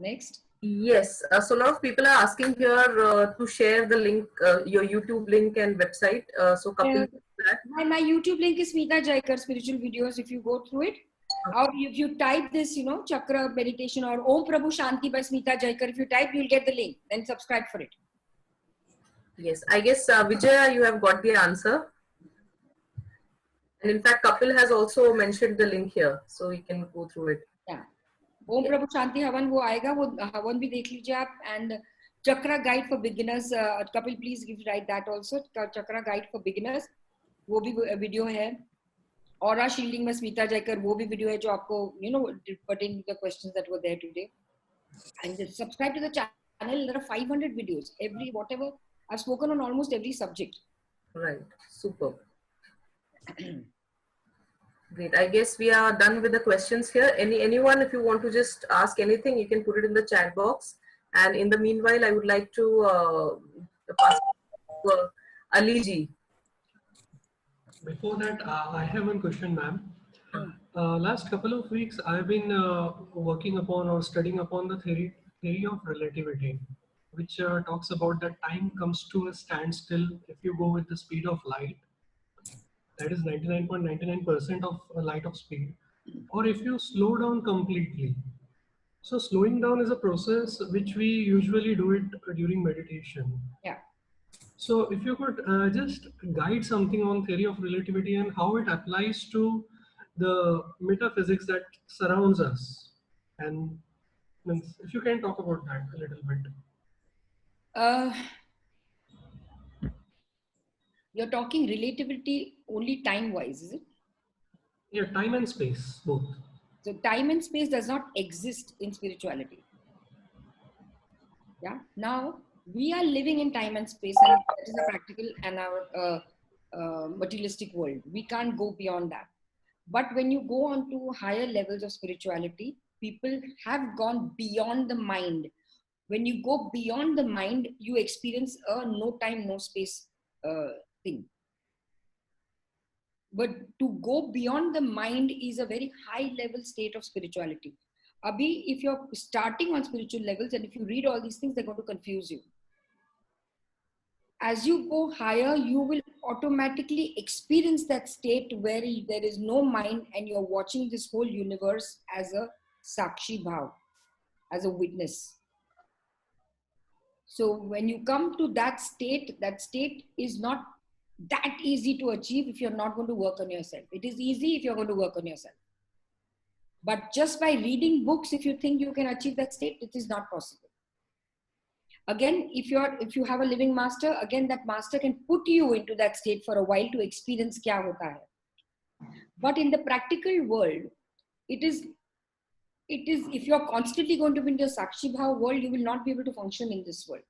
next. Yes, so a lot of people are asking here to share the link, your YouTube link and website. So Kapil, my YouTube link is Smita Jaikar Spiritual Videos. If you go through it, or if you type this, Chakra meditation or Om Prabhu Shanti by Smita Jaikar, if you type, you'll get the link. Then subscribe for it. Yes, I guess Vijaya, you have got the answer. And in fact, Kapil has also mentioned the link here, so we can go through it. Yeah. Om Prabhu Shanti Havan वो आएगा, वो हवन भी देख लीजिए आप. And Chakra Guide for Beginners, Kapil please write that also. Chakra Guide for Beginners, वो भी वीडियो है. Aura Shielding में स्मिता जयकर, वो भी वीडियो है जो आपको pertain to the questions that were there today. And subscribe to the channel. There are 500 videos. Whatever I've spoken on almost every subject. Right. Super. Great. I guess we are done with the questions here. Anyone, if you want to just ask anything, you can put it in the chat box. And in the meanwhile, I would like to pass to Ali ji. Before that, I have one question, ma'am. Last couple of weeks, I've been working upon or studying upon the theory of relativity, which talks about that time comes to a standstill if you go with the speed of light. That is 99.99% of light of speed, or if you slow down completely. So slowing down is a process which we usually do it during meditation. Yeah. So if you could just guide something on theory of relativity and how it applies to the metaphysics that surrounds us, and if you can talk about that a little bit. You're talking relativity only time-wise, is it? Yeah, time and space, both. So time and space does not exist in spirituality. Yeah. Now we are living in time and space, and that is a practical and our materialistic world. We can't go beyond that. But when you go on to higher levels of spirituality, people have gone beyond the mind. When you go beyond the mind, you experience a no time, no space thing. But to go beyond the mind is a very high level state of spirituality. Abhi, if you're starting on spiritual levels and if you read all these things, they're going to confuse you. As you go higher, you will automatically experience that state where there is no mind and you're watching this whole universe as a sakshi bhav, as a witness. So when you come to that state is not that easy to achieve if you're not going to work on yourself. It is easy if you're going to work on yourself. But just by reading books, if you think you can achieve that state, it is not possible. Again, if you have a living master, again, that master can put you into that state for a while to experience kya hota hai. But in the practical world, it is if you're constantly going to be in the Sakshi Bhav world, you will not be able to function in this world.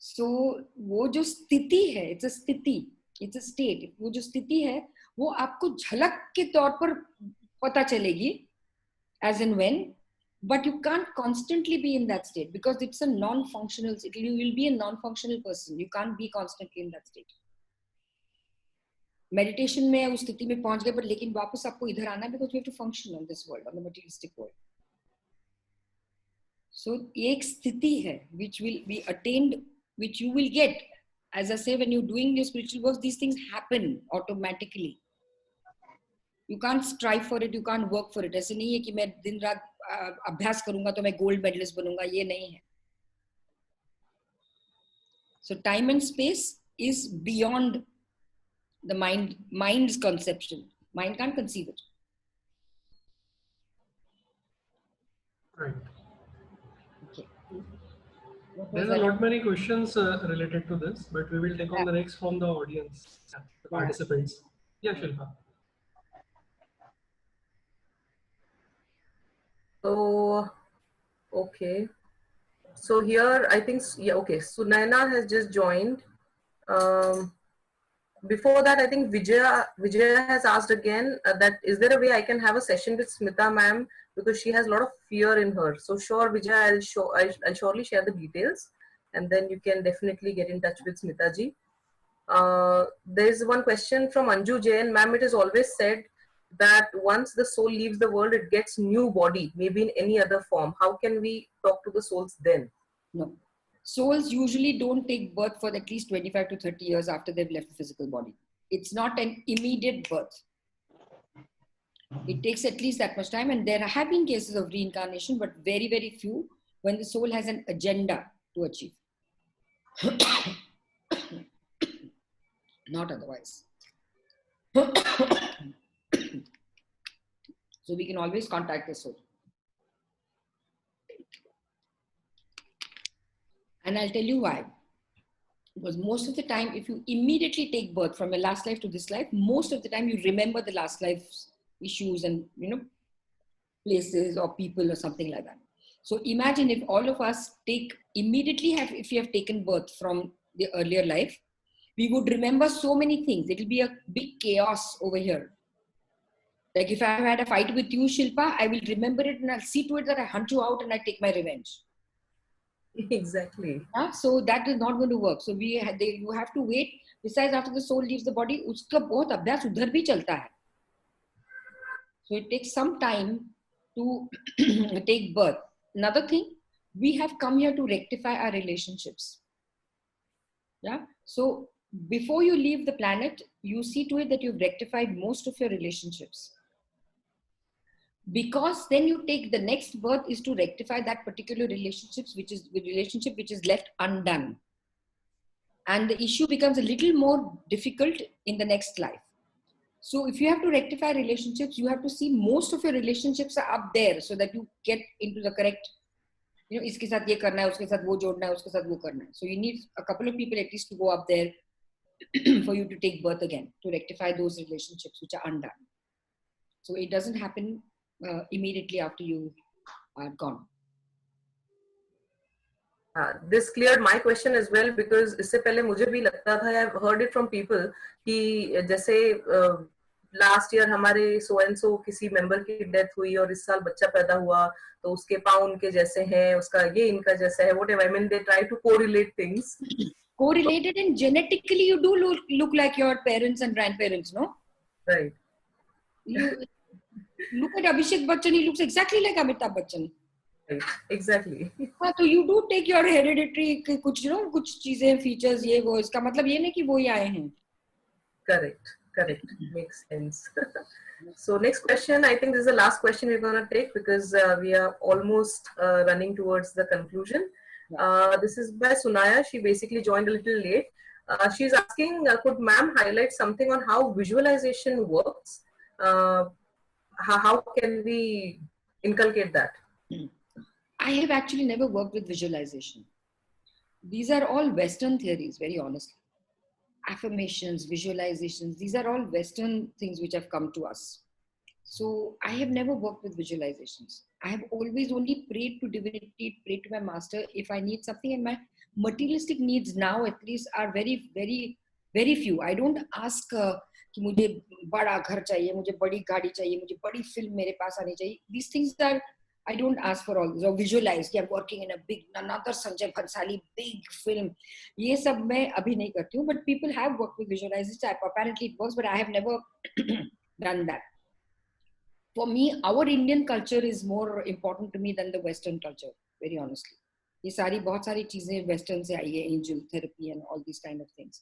So, वो जो स्थिति है, it's a स्थिति, it's a state. वो जो स्थिति है, वो आपको झलक के तौर पर पता चलेगी, as in when, but you can't constantly be in that state because it's a non-functional. You will be a non-functional person. You can't be constantly in that state. Meditation में उस स्थिति में पहुंच गए, but लेकिन वापस आपको इधर आना है because you have to function on this world, on the materialistic world. So एक स्थिति है which will be attained, which you will get. As I say, when you're doing your spiritual work, these things happen automatically. You can't strive for it, you can't work for it. ऐसे नहीं है कि मैं दिन रात अभ्यास करूंगा तो मैं gold medalist बनूंगा, ये नहीं है. So time and space is beyond the mind's conception. Mind can't conceive it. Right. Okay. There are not many questions related to this, but we will take on the next from the audience, the participants. Yeah, Shilpa. So, okay. So here, I think, yeah, okay. So Naina has just joined. Before that, I think Vijaya has asked again that is there a way I can have a session with Smita ma'am because she has a lot of fear in her. So sure, Vijaya, I'll surely share the details, and then you can definitely get in touch with Smita ji. There is one question from Anju Jain, ma'am. It is always said that once the soul leaves the world, it gets new body, maybe in any other form. How can we talk to the souls then? No. Souls usually don't take birth for at least 25 to 30 years after they've left the physical body. It's not an immediate birth. It takes at least that much time, and there have been cases of reincarnation, but very, very few when the soul has an agenda to achieve. Not otherwise. So we can always contact the soul. And I'll tell you why. Because most of the time, if you immediately take birth from your last life to this life, most of the time you remember the last life's issues and, places or people or something like that. So imagine if all of us if we have taken birth from the earlier life, we would remember so many things. It will be a big chaos over here. Like if I had a fight with you, Shilpa, I will remember it and I'll see to it that I hunt you out and I take my revenge. Exactly. So that is not going to work. So you have to wait. Besides, after the soul leaves the body, uska bahut abhyas udhar bhi chalta hai. So it takes some time to take birth. Another thing, we have come here to rectify our relationships. Yeah. So before you leave the planet, you see to it that you've rectified most of your relationships. Because then you take the next birth is to rectify that particular relationship which is left undone. And the issue becomes a little more difficult in the next life. So if you have to rectify relationships, you have to see most of your relationships are up there so that you get into the correct, iske sath ye karna hai, uske sath wo jodna hai, uske sath wo karna hai. So you need a couple of people at least to go up there for you to take birth again, to rectify those relationships which are undone. So it doesn't happen immediately after you are gone. This cleared my question as well, because इससे पहले मुझे भी लगता था, I've heard it from people कि जैसे last year हमारे so and so किसी member की death हुई और इस साल बच्चा पैदा हुआ तो उसके पाँव उनके जैसे हैं, उसका ये इनका जैसा है, whatever. I mean, they try to correlate things. Correlated, and genetically you do look like your parents and grandparents, no? Right. You look at Abhishek Bachchan, he looks exactly like Amitabh Bachchan. Right. Exactly. हाँ, तो you do take your hereditary कुछ कुछ चीजें features ये वो, इसका मतलब ये नहीं कि वो ही आए हैं. Correct. Makes sense. So next question, I think this is the last question we're going to take because we are almost running towards the conclusion. This is by Sunaya. She basically joined a little late. She's asking, could ma'am highlight something on how visualization works? How can we inculcate that? I have actually never worked with visualization. These are all Western theories, very honestly. Affirmations, visualizations, these are all Western things which have come to us. So I have never worked with visualizations. I have always only prayed to divinity, prayed to my master if I need something, and my materialistic needs now at least are very, very, very few. I don't ask कि मुझे बड़ा घर चाहिए, मुझे बड़ी गाड़ी चाहिए, मुझे बड़ी फिल्म मेरे पास आनी चाहिए. These things are, I don't ask for all this or visualize कि I'm working in a big, another Sanjay Bhansali big film. ये सब मैं अभी नहीं करती हूँ, but people have worked with visualization. Apparently it works, but I have never done that. For me, our Indian culture is more important to me than the Western culture, very honestly. ये सारी बहुत सारी चीजें Western से आई है, angel therapy and all these kind of things.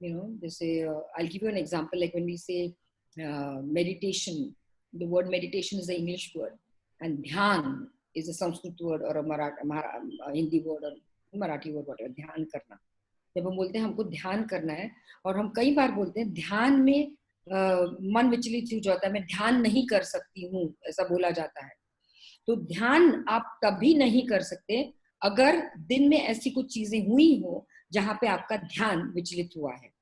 They say, I'll give you an example, like when we say meditation, the word meditation is the English word. And dhyan is a Sanskrit word or a Hindi word or Marathi word, whatever, ध्यान करना. जब हम बोलते हैं हमको ध्यान करना है, और हम कई बार बोलते हैं ध्यान में मन विचलित हो जाता है, मैं ध्यान नहीं कर सकती हूँ, ऐसा बोला जाता है. तो ध्यान आप तभी नहीं कर सकते अगर दिन में ऐसी कुछ चीजें हुई हो जहां पे आपका ध्यान विचलित हुआ है.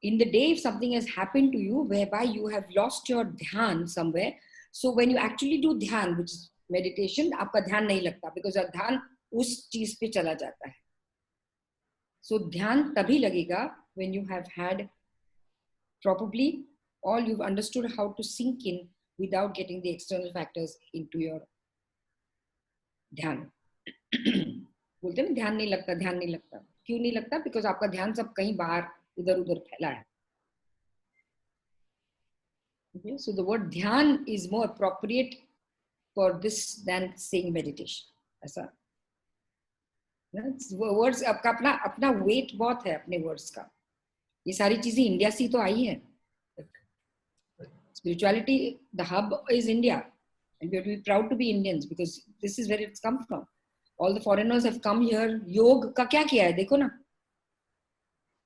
In the day, if something has happened to you whereby you have lost your dhyan somewhere, so when you actually do dhyan, which is meditation, आपका ध्यान नहीं लगता because your ध्यान उस चीज पे चला जाता है. So ध्यान तभी लगेगा when you have had probably all you've understood how to sink in without getting the external factors into your ध्यान. बोलते हैं ध्यान नहीं लगता. क्यों नहीं लगता? Because आपका ध्यान सब कहीं बाहर इधर उधर फैला है. Okay, so the word dhyan is more appropriate for this than saying meditation. ऐसा वर्ड्स आपका अपना अपना वेट बहुत है अपने वर्ड्स का. ये सारी चीजें इंडिया से तो आई है. Spirituality, the hub is India, and we have to be proud to be Indians because this is where it's come from. All the foreigners have come here. योग का क्या किया है देखो ना.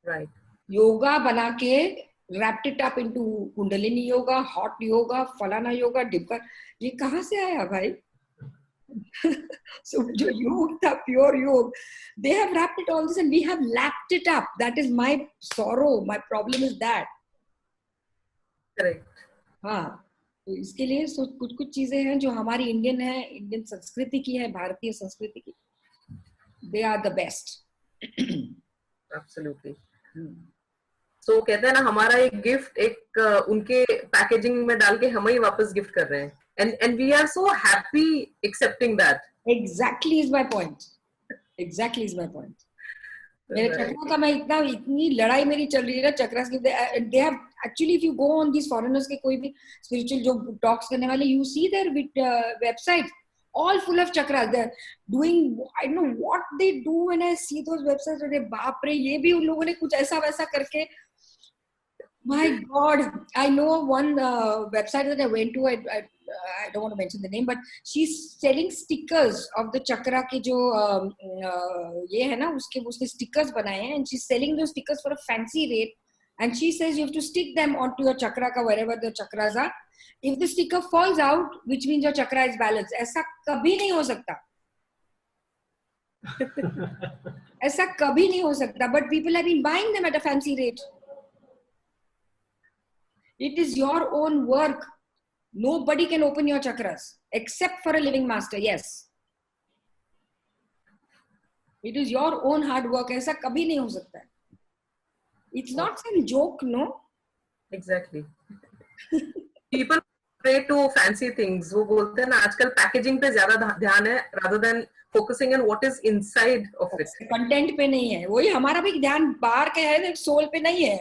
Right. योगा बना के wrapped it up into kundalini yoga, hot yoga, फलाना योगा, डिब्बा. ये कहाँ से आया भाई? So जो योग था pure योग, they have wrapped it all this and we have lapped it up. That is my sorrow. My problem is that. Correct. हाँ, तो इसके लिए कुछ कुछ चीजें हैं जो हमारी इंडियन है, इंडियन संस्कृति की है, भारतीय संस्कृति की. They are the best. Absolutely. So कहते हैं ना हमारा एक गिफ्ट एक उनके पैकेजिंग में डाल के हम ही वापस गिफ्ट कर रहे हैं. And we are so happy accepting that. Exactly is my point. Exactly is my point. मेरे चक्रा का मैं इतनी लड़ाई मेरी चल रही है ना चक्रास की. They have actually, if you go on these foreigners के कोई भी spiritual जो talks करने वाले, you see their websites all full of chakras. They're doing, I don't know what they do when I see those websites. अरे बाप रे, ये भी उन लोगों ने कुछ ऐसा वैसा करके. My God, I know one website that I went to. I don't want to mention the name, but she's selling stickers of the chakra के जो ये है ना उसके stickers बनाए हैं, and she's selling those stickers for a fancy rate. And she says you have to stick them onto your chakra ka wherever the chakras are. If the sticker falls out, which means your chakra is balanced. ऐसा कभी नहीं हो सकता. ऐसा कभी नहीं हो सकता. But people have been buying them at a fancy rate. It is your own work. Nobody can open your chakras except for a living master. Yes. It is your own hard work. ऐसा कभी नहीं हो सकता. It's not some joke, no? Exactly. People pray to fancy things. वो बोलते हैं ना आजकल पैकेजिंग पे ज्यादा ध्यान है rather than focusing on what is inside of it. Content पे नहीं है. वही हमारा भी ध्यान बाहर के है, सोल पे नहीं है.